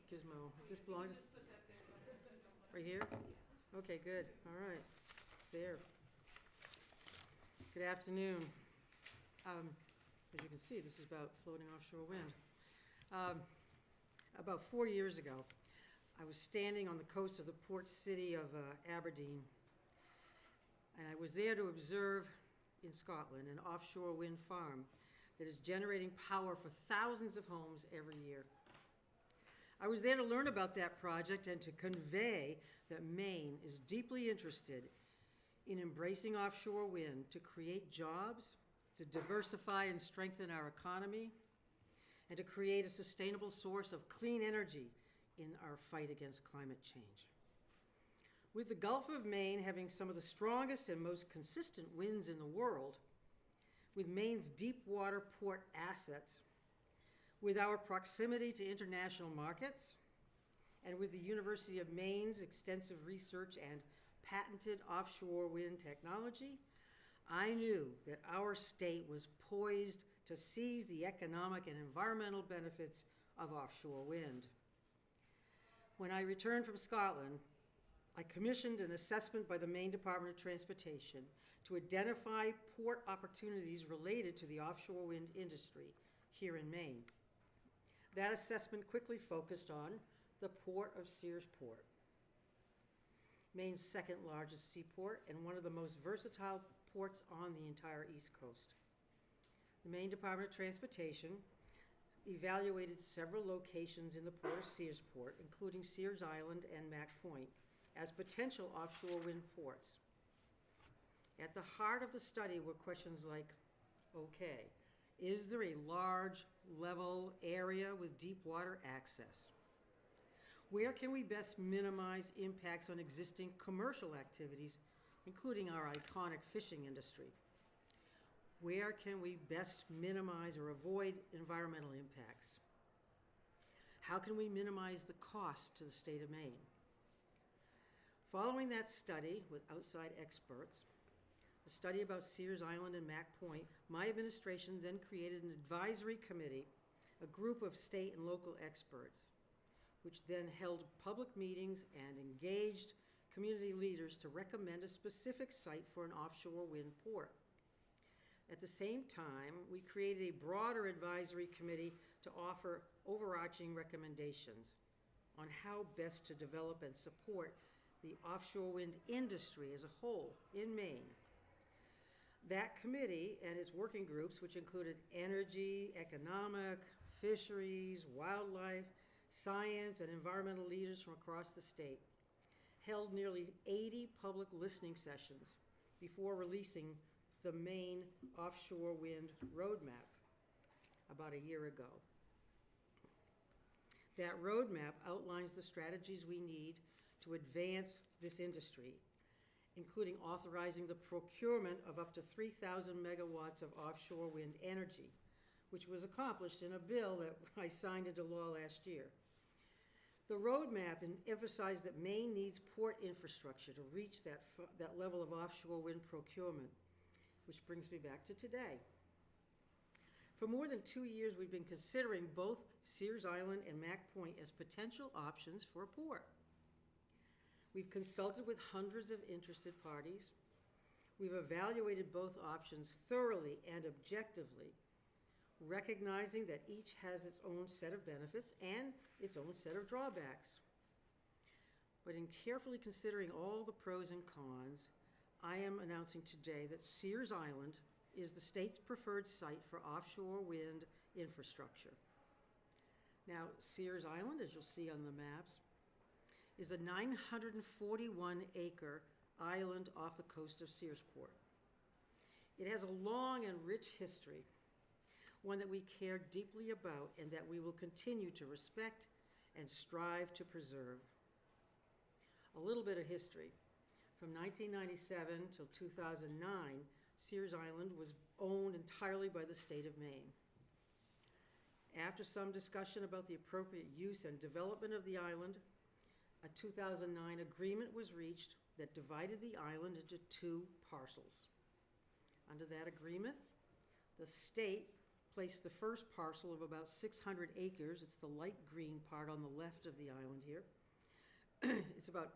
gizmo? Is this belong to? Right here? Okay, good. All right. It's there. Good afternoon. As you can see, this is about floating offshore wind. About 4 years ago, I was standing on the coast of the port city of Aberdeen, and I was there to observe in Scotland an offshore wind farm that is generating power for thousands of homes every year. I was there to learn about that project and to convey that Maine is deeply interested in embracing offshore wind to create jobs, to diversify and strengthen our economy, and to create a sustainable source of clean energy in our fight against climate change. With the Gulf of Maine having some of the strongest and most consistent winds in the world, with Maine's deep water port assets, with our proximity to international markets, and with the University of Maine's extensive research and patented offshore wind technology, I knew that our state was poised to seize the economic and environmental benefits of offshore wind. When I returned from Scotland, I commissioned an assessment by the Maine Department of Transportation to identify port opportunities related to the offshore wind industry here in Maine. That assessment quickly focused on the port of Searsport, Maine's second largest seaport and one of the most versatile ports on the entire East Coast. The Maine Department of Transportation evaluated several locations in the port of Searsport, including Sears Island and Mack Point, as potential offshore wind ports. At the heart of the study were questions like, okay, is there a large, level area with deep water access? Where can we best minimize impacts on existing commercial activities, including our iconic fishing industry? Where can we best minimize or avoid environmental impacts? How can we minimize the cost to the state of Maine? Following that study with outside experts, a study about Sears Island and Mack Point, my administration then created an advisory committee, a group of state and local experts, which then held public meetings and engaged community leaders to recommend a specific site for an offshore wind port. At the same time, we created a broader advisory committee to offer overarching recommendations on how best to develop and support the offshore wind industry as a whole in Maine. That committee and its working groups, which included energy, economic, fisheries, wildlife, science, and environmental leaders from across the state, held nearly 80 public listening sessions before releasing the Maine Offshore Wind Roadmap about a year ago. That roadmap outlines the strategies we need to advance this industry, including authorizing the procurement of up to 3,000 megawatts of offshore wind energy, which was accomplished in a bill that I signed into law last year. The roadmap emphasized that Maine needs port infrastructure to reach that level of offshore wind procurement, which brings me back to today. For more than 2 years, we've been considering both Sears Island and Mack Point as potential options for a port. We've consulted with hundreds of interested parties. We've evaluated both options thoroughly and objectively, recognizing that each has its own set of benefits and its own set of drawbacks. But in carefully considering all the pros and cons, I am announcing today that Sears Island is the state's preferred site for offshore wind infrastructure. Now, Sears Island, as you'll see on the maps, is a 941-acre island off the coast of Searsport. It has a long and rich history, one that we care deeply about and that we will continue to respect and strive to preserve. A little bit of history. From 1997 till 2009, Sears Island was owned entirely by the state of Maine. After some discussion about the appropriate use and development of the island, a 2009 agreement was reached that divided the island into 2 parcels. Under that agreement, the state placed the first parcel of about 600 acres. It's the light green part on the left of the island here. It's about,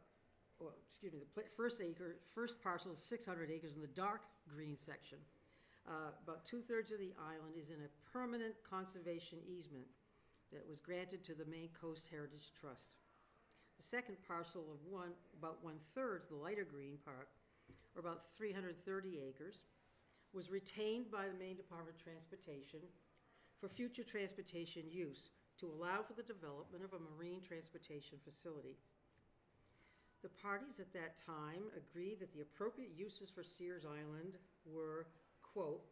well, excuse me, the first parcel is 600 acres in the dark green section. About 2/3 of the island is in a permanent conservation easement that was granted to the Maine Coast Heritage Trust. The second parcel of about 1/3, the lighter green part, or about 330 acres, was retained by the Maine Department of Transportation for future transportation use to allow for the development of a marine transportation facility. The parties at that time agreed that the appropriate uses for Sears Island were, quote,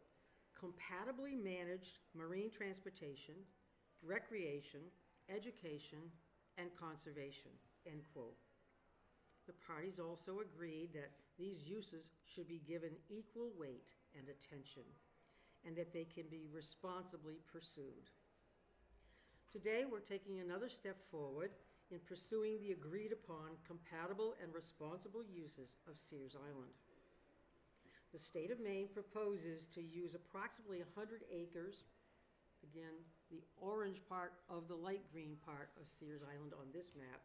compatibly managed marine transportation, recreation, education, and conservation, end quote. The parties also agreed that these uses should be given equal weight and attention, and that they can be responsibly pursued. Today, we're taking another step forward in pursuing the agreed upon compatible and responsible uses of Sears Island. The state of Maine proposes to use approximately 100 acres, again, the orange part of the light green part of Sears Island on this map,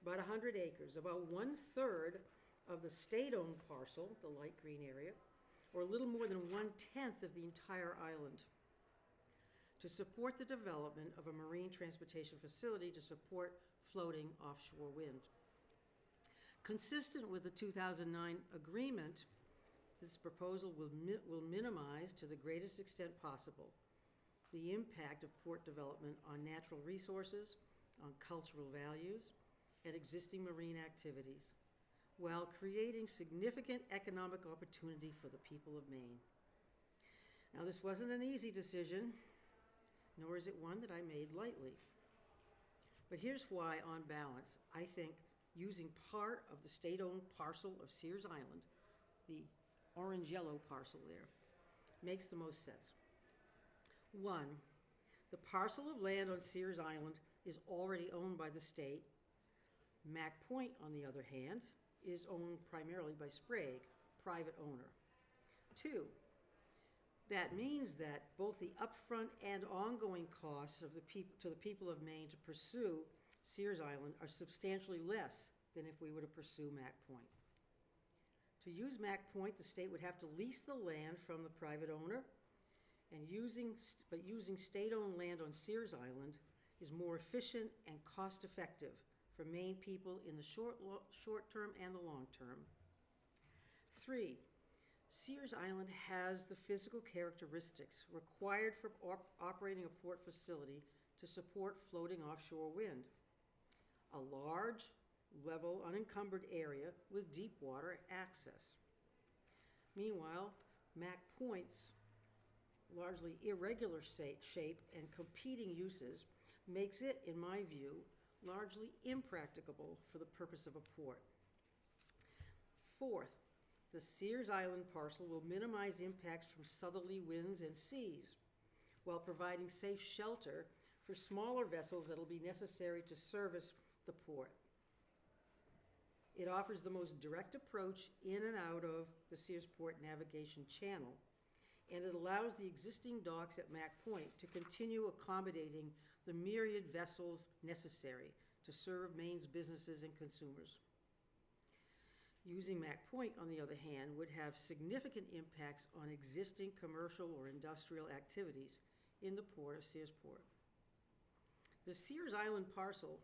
about 100 acres, about 1/3 of the state-owned parcel, the light green area, or a little more than 1/10 of the entire island, to support the development of a marine transportation facility to support floating offshore wind. Consistent with the 2009 agreement, this proposal will minimize to the greatest extent possible the impact of port development on natural resources, on cultural values, and existing marine activities, while creating significant economic opportunity for the people of Maine. Now, this wasn't an easy decision, nor is it one that I made lightly. But here's why, on balance, I think using part of the state-owned parcel of Sears Island, the orange-yellow parcel there, makes the most sense. One, the parcel of land on Sears Island is already owned by the state. Mack Point, on the other hand, is owned primarily by Sprague, private owner. Two, that means that both the upfront and ongoing costs of to the people of Maine to pursue Sears Island are substantially less than if we were to pursue Mack Point. To use Mack Point, the state would have to lease the land from the private owner, and using state-owned land on Sears Island is more efficient and cost-effective for Maine people in the short term and the long term. Three, Sears Island has the physical characteristics required for operating a port facility to support floating offshore wind. A large, level, unencumbered area with deep water access. Meanwhile, Mack Point's largely irregular shape and competing uses makes it, in my view, largely impracticable for the purpose of a port. Fourth, the Sears Island parcel will minimize impacts from southerly winds and seas, while providing safe shelter for smaller vessels that will be necessary to service the port. It offers the most direct approach in and out of the Sears Port Navigation Channel, and it allows the existing docks at Mack Point to continue accommodating the myriad vessels necessary to serve Maine's businesses and consumers. Using Mack Point, on the other hand, would have significant impacts on existing commercial or industrial activities in the port of Searsport. The Sears Island parcel,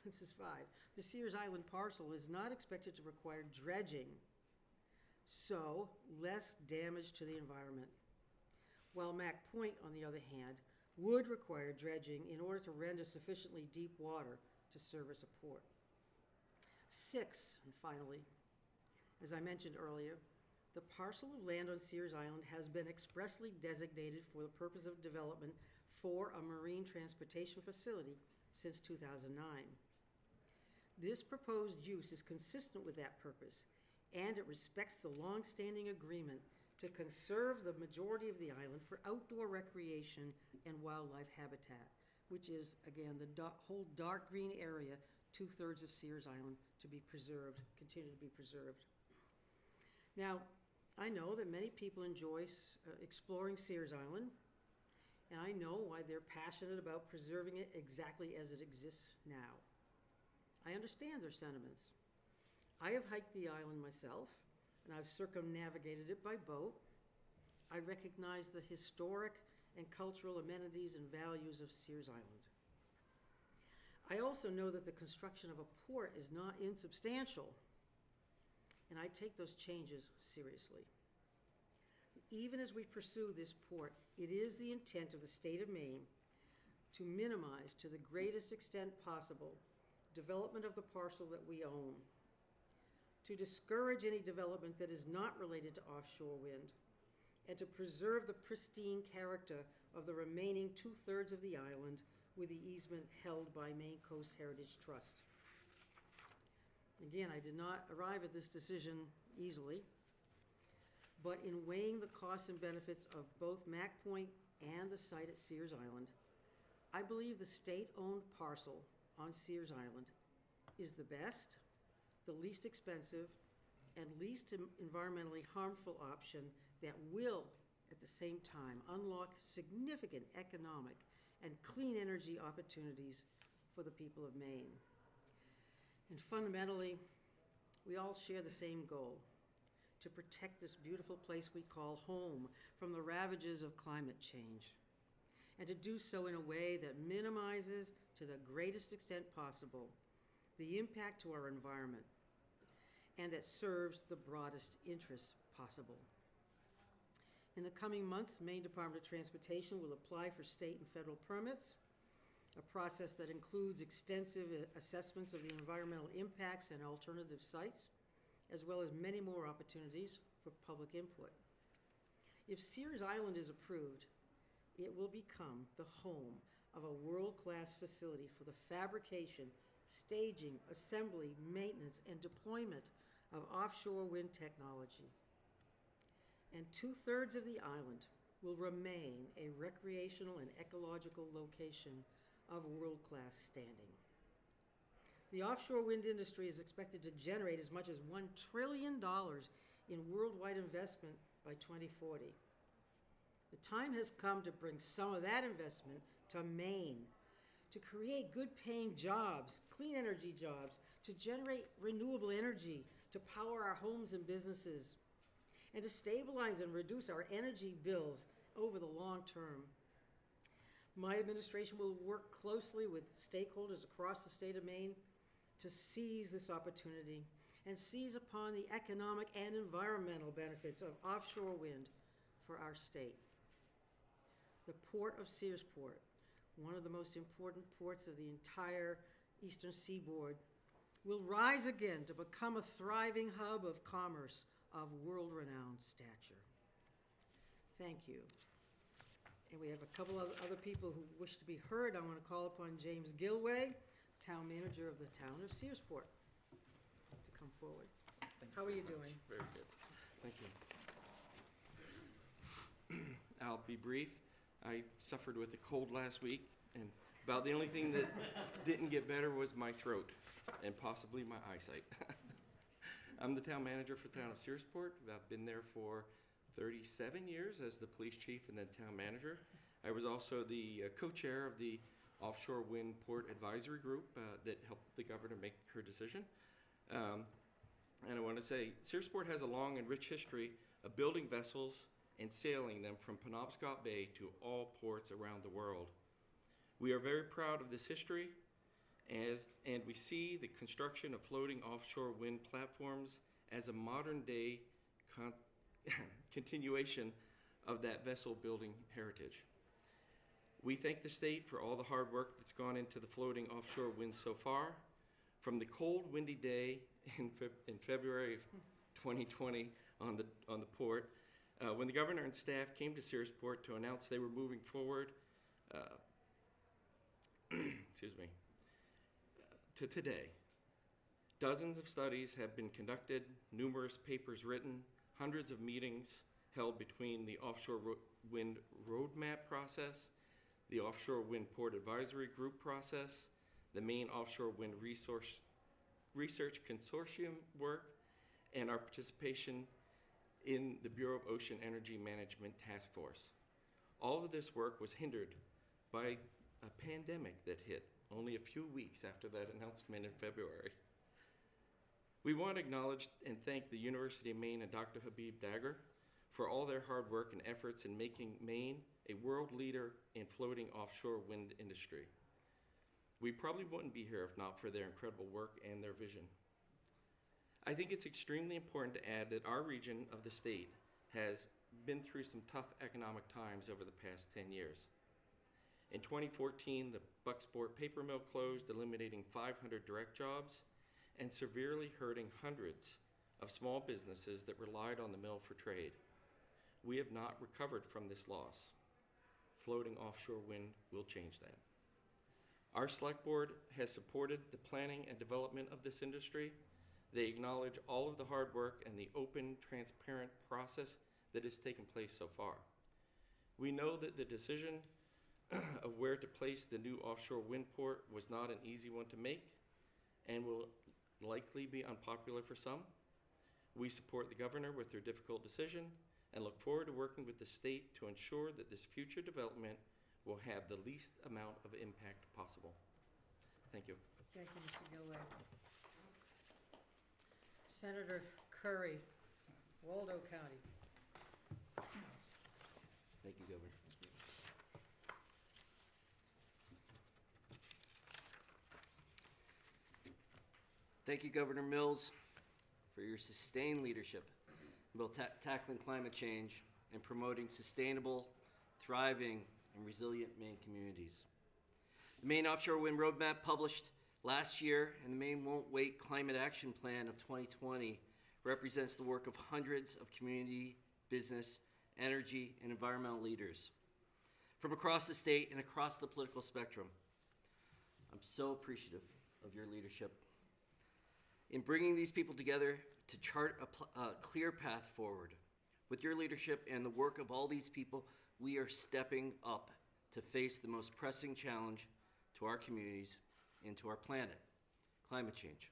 this is 5, the Sears Island parcel is not expected to require dredging, so less damage to the environment. While Mack Point, on the other hand, would require dredging in order to render sufficiently deep water to service a port. 6, and finally, as I mentioned earlier, the parcel of land on Sears Island has been expressly designated for the purpose of development for a marine transportation facility since 2009. This proposed use is consistent with that purpose, and it respects the long-standing agreement to conserve the majority of the island for outdoor recreation and wildlife habitat, which is, again, the whole dark green area, 2/3 of Sears Island, to be preserved, continue to be preserved. Now, I know that many people enjoy exploring Sears Island, and I know why they're passionate about preserving it exactly as it exists now. I understand their sentiments. I have hiked the island myself, and I've circumnavigated it by boat. I recognize the historic and cultural amenities and values of Sears Island. I also know that the construction of a port is not insubstantial, and I take those changes seriously. Even as we pursue this port, it is the intent of the state of Maine to minimize, to the greatest extent possible, development of the parcel that we own, to discourage any development that is not related to offshore wind, and to preserve the pristine character of the remaining 2/3 of the island with the easement held by Maine Coast Heritage Trust. Again, I did not arrive at this decision easily, but in weighing the costs and benefits of both Mack Point and the site at Sears Island, I believe the state-owned parcel on Sears Island is the best, the least expensive, and least environmentally harmful option that will, at the same time, unlock significant economic and clean energy opportunities for the people of Maine. And fundamentally, we all share the same goal: to protect this beautiful place we call home from the ravages of climate change, and to do so in a way that minimizes, to the greatest extent possible, the impact to our environment, and that serves the broadest interests possible. In the coming months, Maine Department of Transportation will apply for state and federal permits, a process that includes extensive assessments of the environmental impacts and alternative sites, as well as many more opportunities for public input. If Sears Island is approved, it will become the home of a world-class facility for the fabrication, staging, assembly, maintenance, and deployment of offshore wind technology. And 2/3 of the island will remain a recreational and ecological location of world-class standing. The offshore wind industry is expected to generate as much as $1 trillion in worldwide investment by 2040. The time has come to bring some of that investment to Maine, to create good-paying jobs, clean energy jobs, to generate renewable energy, to power our homes and businesses, and to stabilize and reduce our energy bills over the long term. My administration will work closely with stakeholders across the state of Maine to seize this opportunity and seize upon the economic and environmental benefits of offshore wind for our state. The Port of Searsport, one of the most important ports of the entire eastern seaboard, will rise again to become a thriving hub of commerce of world-renowned stature. Thank you. And we have a couple of other people who wish to be heard. I want to call upon James Gilway, Town Manager of the Town of Searsport, to come forward. How are you doing? Very good. Thank you. I'll be brief. I suffered with a cold last week, and about the only thing that didn't get better was my throat and possibly my eyesight. I'm the town manager for the town of Searsport. I've been there for 37 years as the police chief and then town manager. I was also the co-chair of the Offshore Wind Port Advisory Group that helped the governor make her decision. And I want to say, Searsport has a long and rich history of building vessels and sailing them from Penobscot Bay to all ports around the world. We are very proud of this history, and we see the construction of floating offshore wind platforms as a modern-day continuation of that vessel building heritage. We thank the state for all the hard work that's gone into the floating offshore wind so far. From the cold, windy day in February of 2020 on the port, when the governor and staff came to Searsport to announce they were moving forward, to today, dozens of studies have been conducted, numerous papers written, hundreds of meetings held between the Offshore Wind Roadmap process, the Offshore Wind Port Advisory Group process, the Maine Offshore Wind Research Consortium work, and our participation in the Bureau of Ocean Energy Management Task Force. All of this work was hindered by a pandemic that hit only a few weeks after that announcement in February. We want to acknowledge and thank the University of Maine and Dr. Habib Dagger for all their hard work and efforts in making Maine a world leader in floating offshore wind industry. We probably wouldn't be here if not for their incredible work and their vision. I think it's extremely important to add that our region of the state has been through some tough economic times over the past 10 years. In 2014, the Bucksport paper mill closed, eliminating 500 direct jobs and severely hurting hundreds of small businesses that relied on the mill for trade. We have not recovered from this loss. Floating offshore wind will change that. Our select board has supported the planning and development of this industry. They acknowledge all of the hard work and the open, transparent process that has taken place so far. We know that the decision of where to place the new offshore wind port was not an easy one to make and will likely be unpopular for some. We support the governor with their difficult decision and look forward to working with the state to ensure that this future development will have the least amount of impact possible. Thank you. Thank you, Mr. Gilway. Senator Curry, Waldo County. Thank you, Governor. Thank you, Governor Mills, for your sustained leadership about tackling climate change and promoting sustainable, thriving, and resilient Maine communities. The Maine Offshore Wind Roadmap published last year and the Maine Won't Wait Climate Action Plan of 2020 represents the work of hundreds of community, business, energy, and environmental leaders from across the state and across the political spectrum. I'm so appreciative of your leadership in bringing these people together to chart a clear path forward. With your leadership and the work of all these people, we are stepping up to face the most pressing challenge to our communities and to our planet, climate change.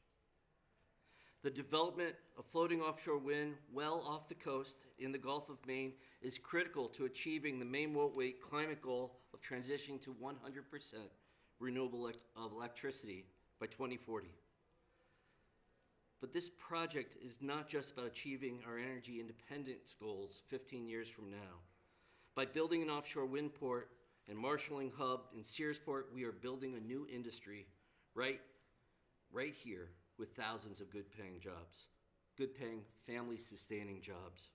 The development of floating offshore wind well off the coast in the Gulf of Maine is critical to achieving the Maine Won't Wait climate goal of transitioning to 100% renewable electricity by 2040. But this project is not just about achieving our energy independence goals 15 years from now. By building an offshore wind port and marshalling hub in Searsport, we are building a new industry right here with thousands of good-paying jobs, good-paying, family-sustaining jobs.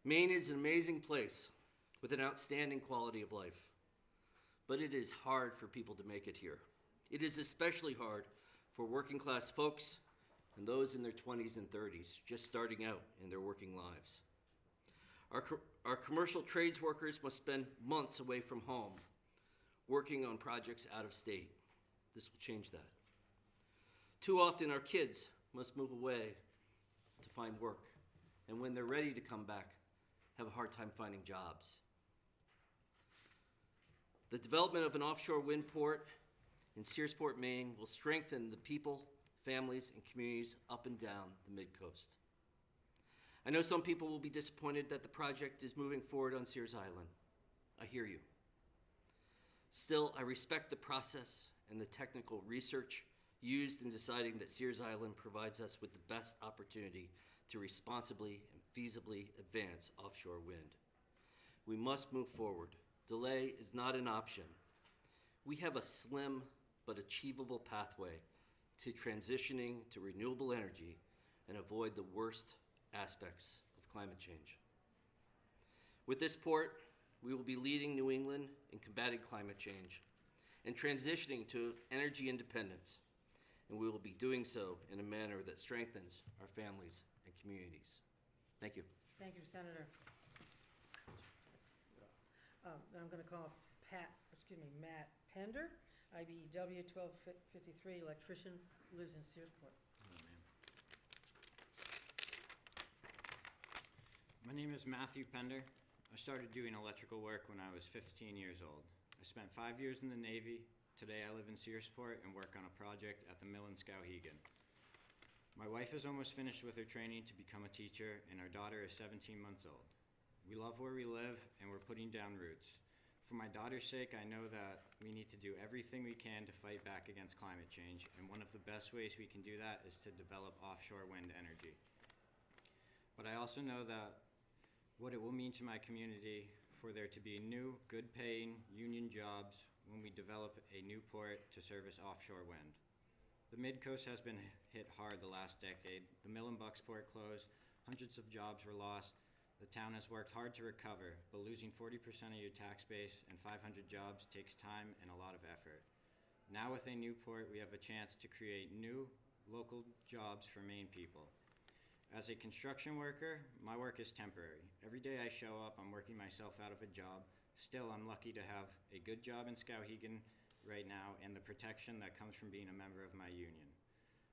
Maine is an amazing place with an outstanding quality of life, but it is hard for people to make it here. It is especially hard for working-class folks and those in their 20s and 30s, just starting out in their working lives. Our commercial trades workers must spend months away from home, working on projects out of state. This will change that. Too often our kids must move away to find work, and when they're ready to come back, have a hard time finding jobs. The development of an offshore wind port in Searsport, Maine will strengthen the people, families, and communities up and down the mid-coast. I know some people will be disappointed that the project is moving forward on Sears Island. I hear you. Still, I respect the process and the technical research used in deciding that Sears Island provides us with the best opportunity to responsibly and feasibly advance offshore wind. We must move forward. Delay is not an option. We have a slim but achievable pathway to transitioning to renewable energy and avoid the worst aspects of climate change. With this port, we will be leading New England in combating climate change and transitioning to energy independence, and we will be doing so in a manner that strengthens our families and communities. Thank you. Thank you, Senator. I'm going to call Matt Pender, IBEW 1253, electrician, lives in Searsport. My name is Matthew Pender. I started doing electrical work when I was 15 years old. I spent 5 years in the Navy. Today I live in Searsport and work on a project at the mill in Skowhegan. My wife is almost finished with her training to become a teacher, and our daughter is 17 months old. We love where we live, and we're putting down roots. For my daughter's sake, I know that we need to do everything we can to fight back against climate change, and one of the best ways we can do that is to develop offshore wind energy. But I also know that what it will mean to my community for there to be new, good-paying union jobs when we develop a new port to service offshore wind. The Mid-Coast has been hit hard the last decade. The mill in Bucksport closed, hundreds of jobs were lost. The town has worked hard to recover, but losing 40% of your tax base and 500 jobs takes time and a lot of effort. Now with a new port, we have a chance to create new local jobs for Maine people. As a construction worker, my work is temporary. Every day I show up, I'm working myself out of a job. Still, I'm lucky to have a good job in Skowhegan right now and the protection that comes from being a member of my union.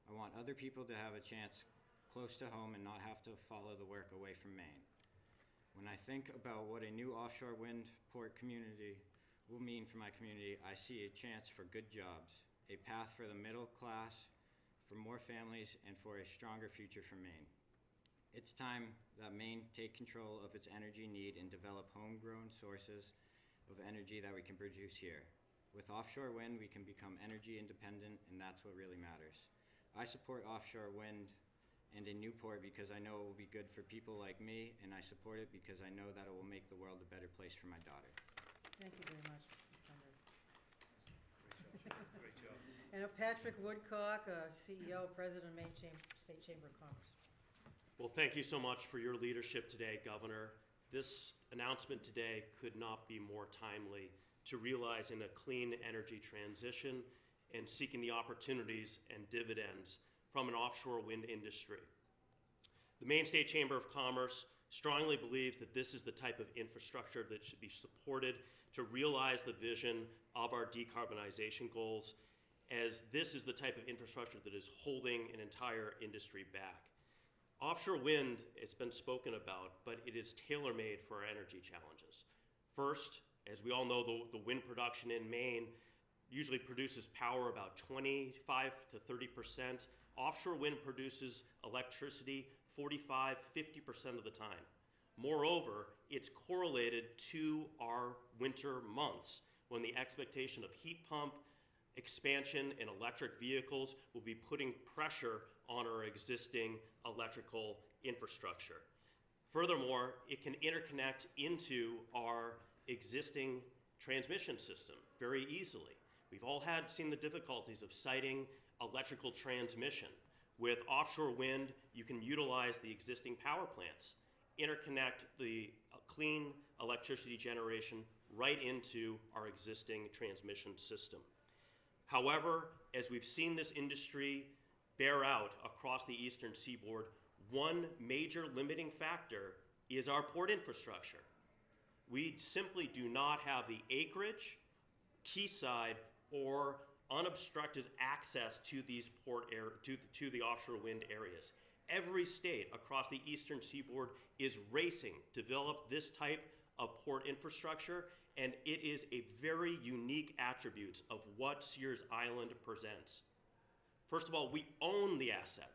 I want other people to have a chance close to home and not have to follow the work away from Maine. When I think about what a new offshore wind port community will mean for my community, I see a chance for good jobs, a path for the middle class, for more families, and for a stronger future for Maine. It's time that Maine take control of its energy need and develop homegrown sources of energy that we can produce here. With offshore wind, we can become energy independent, and that's what really matters. I support offshore wind and a new port because I know it will be good for people like me, and I support it because I know that it will make the world a better place for my daughter. Thank you very much, Mr. Pender. Great job. And Patrick Woodcock, CEO, President of Maine State Chamber of Commerce. Well, thank you so much for your leadership today, Governor. This announcement today could not be more timely to realizing a clean energy transition and seeking the opportunities and dividends from an offshore wind industry. The Maine State Chamber of Commerce strongly believes that this is the type of infrastructure that should be supported to realize the vision of our decarbonization goals, as this is the type of infrastructure that is holding an entire industry back. Offshore wind, it's been spoken about, but it is tailor-made for our energy challenges. First, as we all know, the wind production in Maine usually produces power about 25 to 30%. Offshore wind produces electricity 45, 50% of the time. Moreover, it's correlated to our winter months when the expectation of heat pump expansion in electric vehicles will be putting pressure on our existing electrical infrastructure. Furthermore, it can interconnect into our existing transmission system very easily. We've all seen the difficulties of siting electrical transmission. With offshore wind, you can utilize the existing power plants, interconnect the clean electricity generation right into our existing transmission system. However, as we've seen this industry bear out across the eastern seaboard, one major limiting factor is our port infrastructure. We simply do not have the acreage, quayside, or unobstructed access to these to the offshore wind areas. Every state across the eastern seaboard is racing to develop this type of port infrastructure, and it is a very unique attributes of what Sears Island presents. First of all, we own the asset.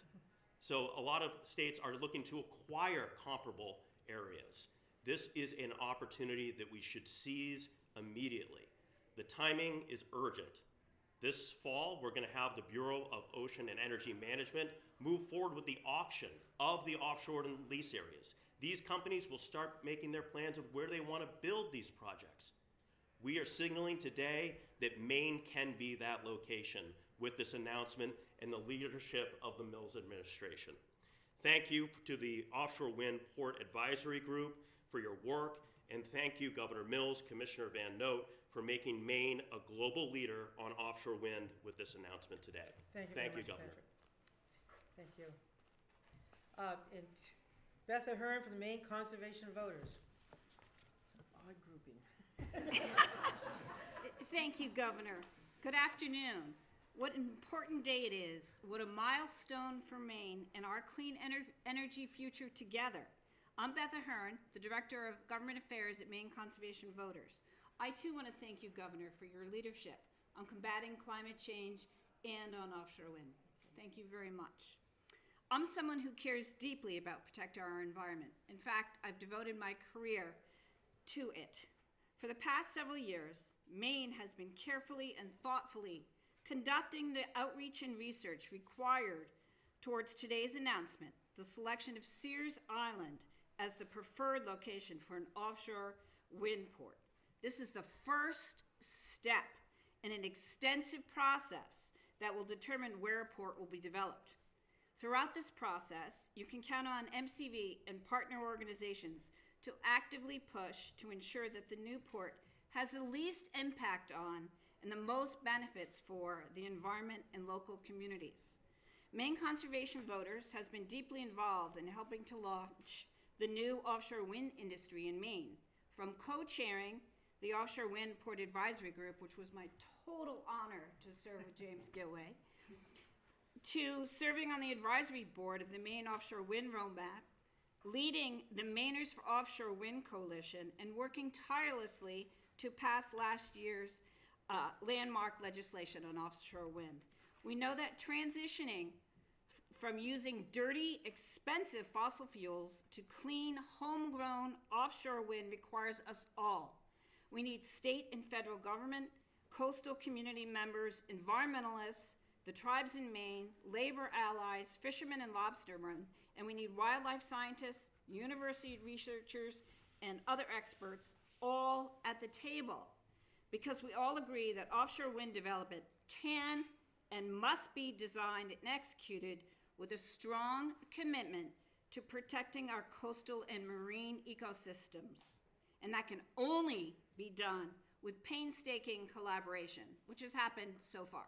So a lot of states are looking to acquire comparable areas. This is an opportunity that we should seize immediately. The timing is urgent. This fall, we're going to have the Bureau of Ocean and Energy Management move forward with the auction of the offshore and lease areas. These companies will start making their plans of where they want to build these projects. We are signaling today that Maine can be that location with this announcement and the leadership of the Mills administration. Thank you to the Offshore Wind Port Advisory Group for your work, and thank you, Governor Mills, Commissioner Van Note, for making Maine a global leader on offshore wind with this announcement today. Thank you very much, Governor. Patrick. Thank you. And Beth Ahern from the Maine Conservation Voters. It's an odd grouping. Thank you, Governor. Good afternoon. What an important day it is. What a milestone for Maine and our clean energy future together. I'm Beth Ahern, the Director of Government Affairs at Maine Conservation Voters. I too want to thank you, Governor, for your leadership on combating climate change and on offshore wind. Thank you very much. I'm someone who cares deeply about protecting our environment. In fact, I've devoted my career to it. For the past several years, Maine has been carefully and thoughtfully conducting the outreach and research required towards today's announcement, the selection of Sears Island as the preferred location for an offshore wind port. This is the first step in an extensive process that will determine where a port will be developed. Throughout this process, you can count on MCV and partner organizations to actively push to ensure that the new port has the least impact on and the most benefits for the environment and local communities. Maine Conservation Voters has been deeply involved in helping to launch the new offshore wind industry in Maine, from co-chairing the Offshore Wind Port Advisory Group, which was my total honor to serve with James Gilway, to serving on the advisory board of the Maine Offshore Wind Roadmap, leading the Mainers for Offshore Wind Coalition, and working tirelessly to pass last year's landmark legislation on offshore wind. We know that transitioning from using dirty, expensive fossil fuels to clean, homegrown offshore wind requires us all. We need state and federal government, coastal community members, environmentalists, the tribes in Maine, labor allies, fishermen and lobstermen, and we need wildlife scientists, university researchers, and other experts all at the table, because we all agree that offshore wind development can and must be designed and executed with a strong commitment to protecting our coastal and marine ecosystems. And that can only be done with painstaking collaboration, which has happened so far.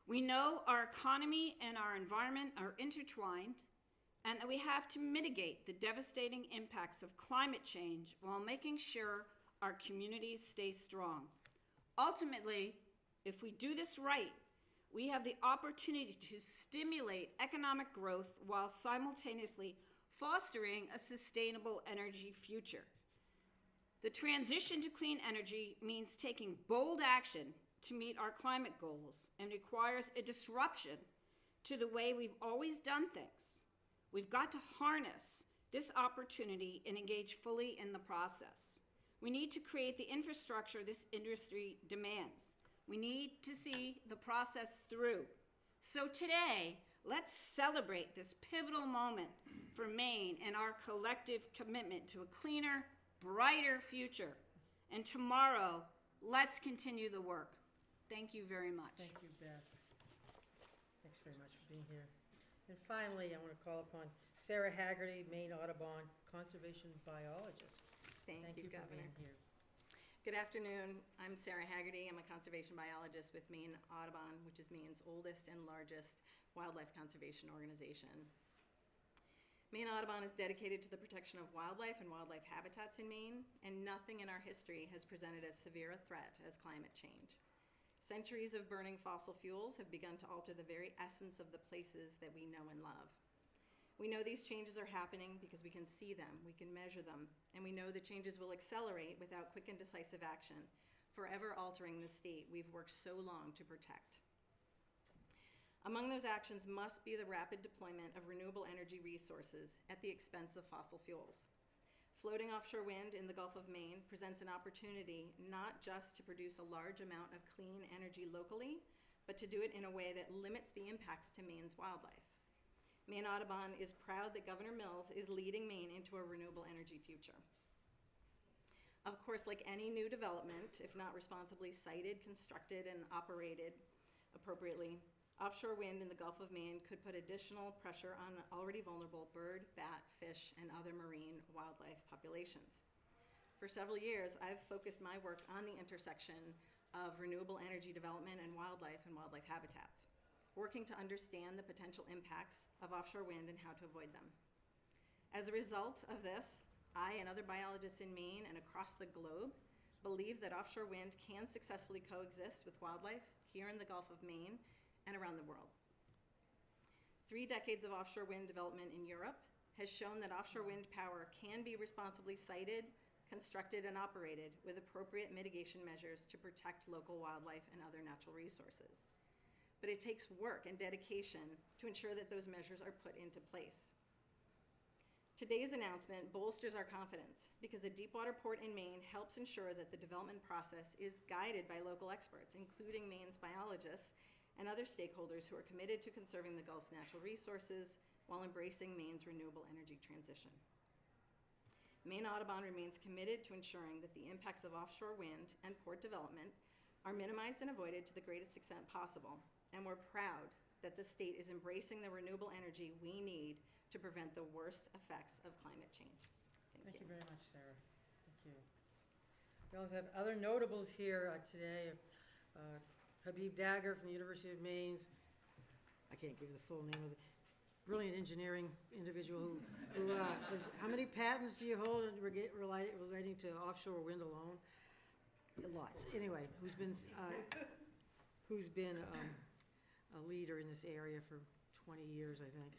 We know our economy and our environment are intertwined, and that we have to mitigate the devastating impacts of climate change while making sure our communities stay strong. Ultimately, if we do this right, we have the opportunity to stimulate economic growth while simultaneously fostering a sustainable energy future. The transition to clean energy means taking bold action to meet our climate goals and requires a disruption to the way we've always done things. We've got to harness this opportunity and engage fully in the process. We need to create the infrastructure this industry demands. We need to see the process through. So today, let's celebrate this pivotal moment for Maine and our collective commitment to a cleaner, brighter future. And tomorrow, let's continue the work. Thank you very much. Thank you, Beth. Thanks very much for being here. And finally, I want to call upon Sarah Haggerty, Maine Audubon Conservation Biologist. Thank you, for Governor. being here. Good afternoon. I'm Sarah Haggerty. I'm a conservation biologist with Maine Audubon, which is Maine's oldest and largest wildlife conservation organization. Maine Audubon is dedicated to the protection of wildlife and wildlife habitats in Maine, and nothing in our history has presented as severe a threat as climate change. Centuries of burning fossil fuels have begun to alter the very essence of the places that we know and love. We know these changes are happening because we can see them, we can measure them, and we know the changes will accelerate without quick and decisive action, forever altering the state we've worked so long to protect. Among those actions must be the rapid deployment of renewable energy resources at the expense of fossil fuels. Floating offshore wind in the Gulf of Maine presents an opportunity not just to produce a large amount of clean energy locally, but to do it in a way that limits the impacts to Maine's wildlife. Maine Audubon is proud that Governor Mills is leading Maine into a renewable energy future. Of course, like any new development, if not responsibly sited, constructed, and operated appropriately, offshore wind in the Gulf of Maine could put additional pressure on already vulnerable bird, bat, fish, and other marine wildlife populations. For several years, I've focused my work on the intersection of renewable energy development and wildlife habitats, working to understand the potential impacts of offshore wind and how to avoid them. As a result of this, I and other biologists in Maine and across the globe believe that offshore wind can successfully coexist with wildlife here in the Gulf of Maine and around the world. 3 decades of offshore wind development in Europe has shown that offshore wind power can be responsibly sited, constructed, and operated with appropriate mitigation measures to protect local wildlife and other natural resources. but it takes work and dedication to ensure that those measures are put into place. Today's announcement bolsters our confidence because a deepwater port in Maine helps ensure that the development process is guided by local experts, including Maine's biologists and other stakeholders who are committed to conserving the Gulf's natural resources while embracing Maine's renewable energy transition. Maine Audubon remains committed to ensuring that the impacts of offshore wind and port development are minimized and avoided to the greatest extent possible, and we're proud that the state is embracing the renewable energy we need to prevent the worst effects of climate change. Thank you very much, Sarah. Thank you. We also have other notables here today. Habib Dagger from the University of Maine's, I can't give the full name of the brilliant engineering individual who how many patents do you hold relating to offshore wind alone? Lots. Anyway, who's been a leader in this area for 20 years, I think,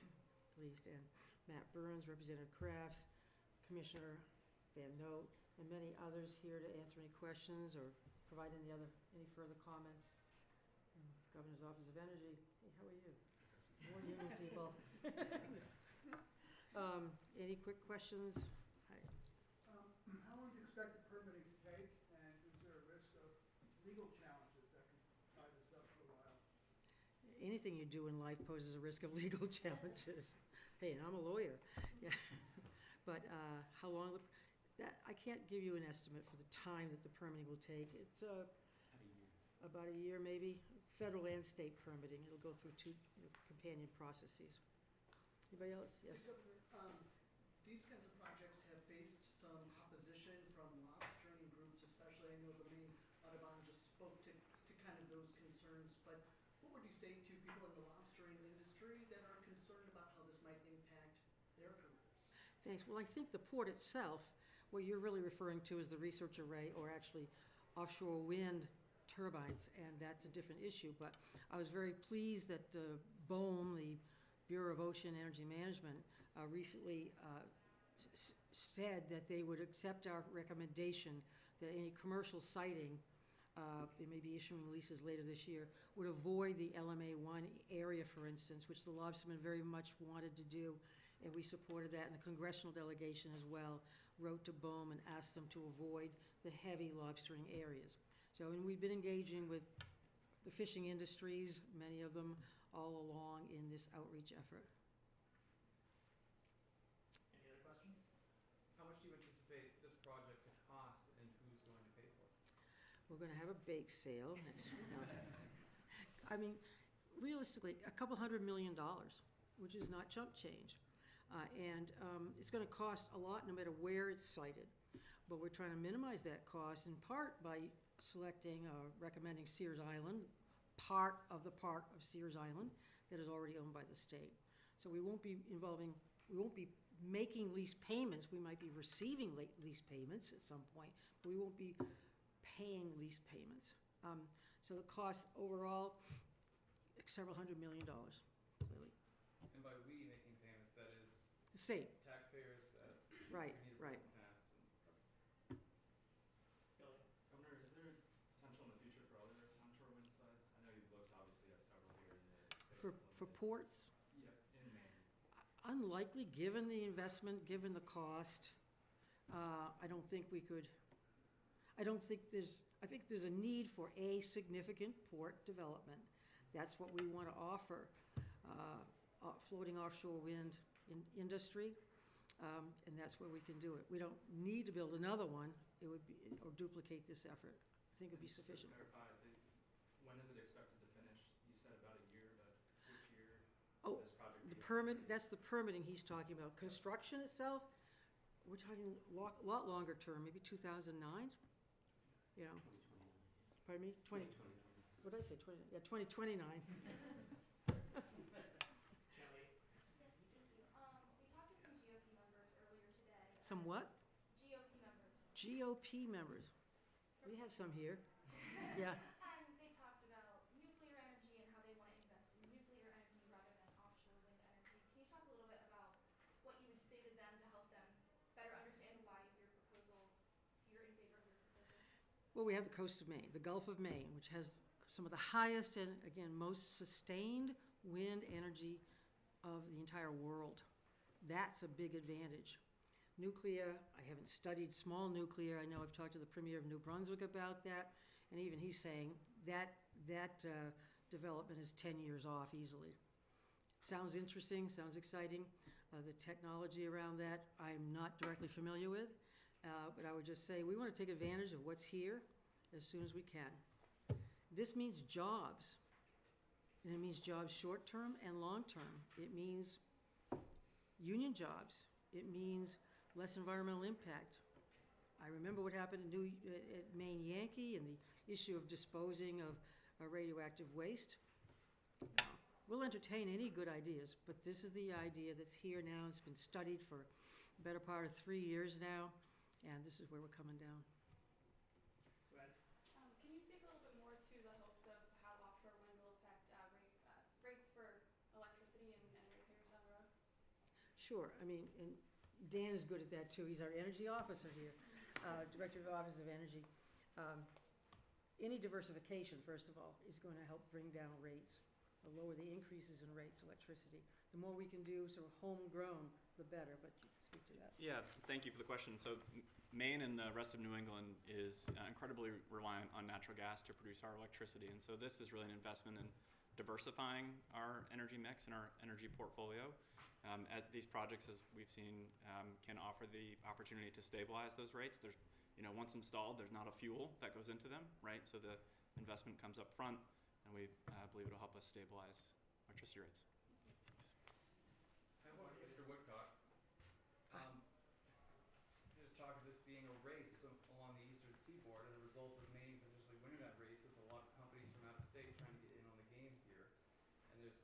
at least, and Matt Burns, Representative Crafts, Commissioner Van Note, and many others here to answer any questions or provide any further comments. Governor's Office of Energy. Hey, how are you? More union people. Any quick questions? Hi. How long do you expect the permitting to take, and is there a risk of legal challenges that could tie this up for a while? Anything you do in life poses a risk of legal challenges. Hey, and I'm a lawyer. Yeah. But how long? I can't give you an estimate for the time that the permitting will take. It's about a year, maybe. Federal and state permitting. It'll go through two companion processes. Anybody else? Yes. These kinds of projects have faced some opposition from lobstering groups, especially. I know the Maine Audubon just spoke to kind of those concerns, but what would you say to people in the lobstering industry that are concerned about how this might impact their careers? Thanks. Well, I think the port itself, what you're really referring to is the research array, or actually offshore wind turbines, and that's a different issue. But I was very pleased that BOEM, the Bureau of Ocean Energy Management, recently said that they would accept our recommendation that any commercial siting, they may be issuing leases later this year, would avoid the LMA1 area, for instance, which the lobstermen very much wanted to do, and we supported that, and the congressional delegation as well wrote to BOEM and asked them to avoid the heavy lobstering areas. So, and we've been engaging with the fishing industries, many of them, all along in this outreach effort. Any other questions? How much do you anticipate this project to cost, and who's going to pay for it? We're going to have a bake sale next week. No. I mean, realistically, $200 million, which is not chump change. And it's going to cost a lot no matter where it's sited. But we're trying to minimize that cost in part by selecting, recommending Sears Island, part of Sears Island that is already owned by the state. So we won't be making lease payments. We might be receiving lease payments at some point, but we won't be paying lease payments. So the cost overall, several $100 million, clearly. And by we making payments, that is The state, taxpayers that right, we need to right. pay in the past. Governor, is there potential in the future for other onshore wind sites? I know you've looked obviously at several here in the state. For ports? Yep, in Maine. Unlikely, given the investment, given the cost. I don't think we could, I think there's a need for a significant port development. That's what we want to offer, floating offshore wind industry, and that's where we can do it. We don't need to build another one. It would be, or duplicate this effort. I think it would be sufficient. Just to clarify, when is it expected to finish? You said about a year, but which year Oh, will this project the be? permit, that's the permitting he's talking about. Construction itself, we're talking a lot longer term, maybe 2009, you know. Pardon me? 2020. What did I say, 2029. Yes, thank you. We talked to some GOP members earlier today. Some what? GOP members. GOP members. We have some here. Yeah. And they talked about nuclear energy and how they want to invest in nuclear energy rather than offshore wind energy. Can you talk a little bit about what you would say to them to help them better understand why you're in favor of your proposal? Well, we have the coast of Maine, the Gulf of Maine, which has some of the highest and, again, most sustained wind energy of the entire world. That's a big advantage. Nuclear, I haven't studied small nuclear. I know I've talked to the Premier of New Brunswick about that, and even he's saying that development is 10 years off easily. Sounds interesting, sounds exciting. The technology around that I'm not directly familiar with, but I would just say we want to take advantage of what's here as soon as we can. This means jobs, and it means jobs short-term and long-term. It means union jobs. It means less environmental impact. I remember what happened at Maine Yankee and the issue of disposing of radioactive waste. We'll entertain any good ideas, but this is the idea that's here now. It's been studied for the better part of 3 years now, and this is where we're coming down. Can you speak a little bit more to the hopes of how offshore wind will affect rates for electricity and ratepayers down the road? Sure. I mean, and Dan is good at that too. He's our energy officer here, Director of the Office of Energy. Any diversification, first of all, is going to help bring down rates, lower the increases in rates, electricity. The more we can do sort of homegrown, the better, but you can speak to that. Yeah, thank you for the question. So Maine and the rest of New England is incredibly reliant on natural gas to produce our electricity. And so this is really an investment in diversifying our energy mix and our energy portfolio. At these projects, as we've seen, can offer the opportunity to stabilize those rates. There's, once installed, there's not a fuel that goes into them, right? So the investment comes up front, and we believe it'll help us stabilize electricity rates. Mr. Woodcock, there's talk of this being a race along the eastern seaboard, and a result of Maine potentially winning that race is a lot of companies from out of state trying to get in on the game here. And there's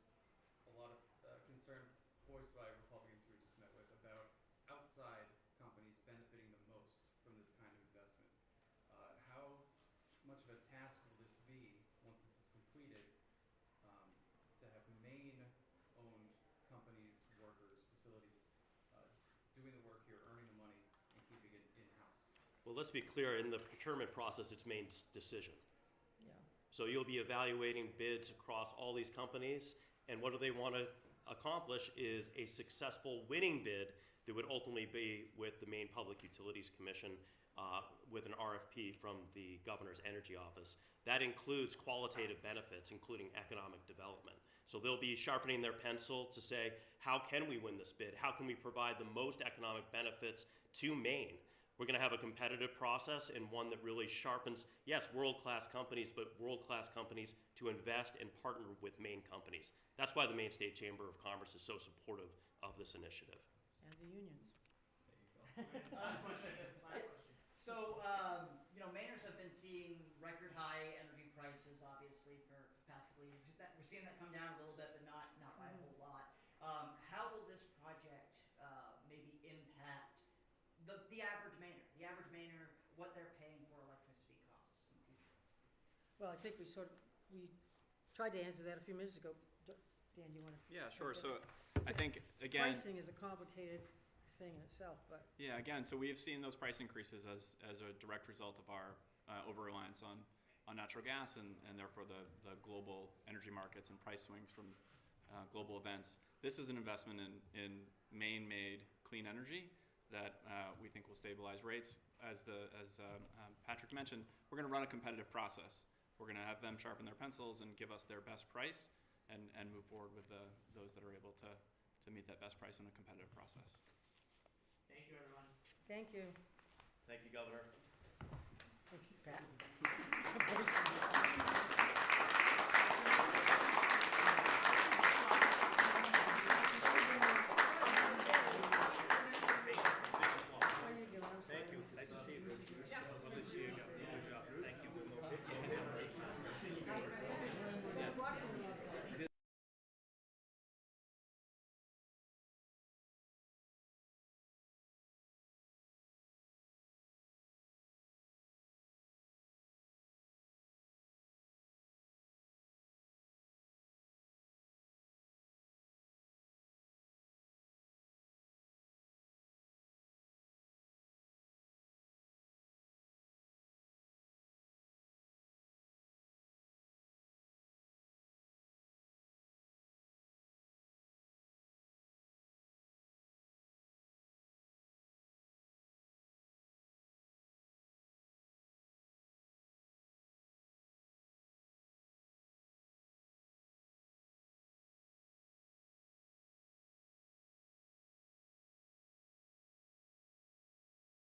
a lot of concern voiced by Republicans we just met with about outside companies benefiting the most from this kind of investment. How much of a task will this be once this is completed to have Maine-owned companies, workers, facilities doing the work here, earning the money, and keeping it in-house? Well, let's be clear, in the procurement process, it's Maine's decision. Yeah. So you'll be evaluating bids across all these companies, and what do they want to accomplish is a successful winning bid that would ultimately be with the Maine Public Utilities Commission with an RFP from the Governor's Energy Office. That includes qualitative benefits, including economic development. So they'll be sharpening their pencil to say, how can we win this bid? How can we provide the most economic benefits to Maine? We're going to have a competitive process and one that really sharpens, yes, world-class companies, but world-class companies to invest and partner with Maine companies. That's why the Maine State Chamber of Commerce is so supportive of this initiative. And the unions. Last question. So, Mainers have been seeing record high energy prices, obviously, for the past couple of years. We're seeing that come down a little bit, but not by a whole lot. How will this project maybe impact the average Mainer? The average Mainer, what they're paying for electricity costs in the future? Well, I think we tried to answer that a few minutes ago. Dan, you want to? Yeah, sure. So I think, again, pricing is a complicated thing in itself, but. yeah, again, so we have seen those price increases as a direct result of our over-reliance on natural gas and therefore the global energy markets and price swings from global events. This is an investment in Maine-made clean energy that we think will stabilize rates. As Patrick mentioned, we're going to run a competitive process. We're going to have them sharpen their pencils and give us their best price and move forward with those that are able to meet that best price in a competitive process. Thank you, everyone. Thank you. Thank you, Governor. Thank you, Pat.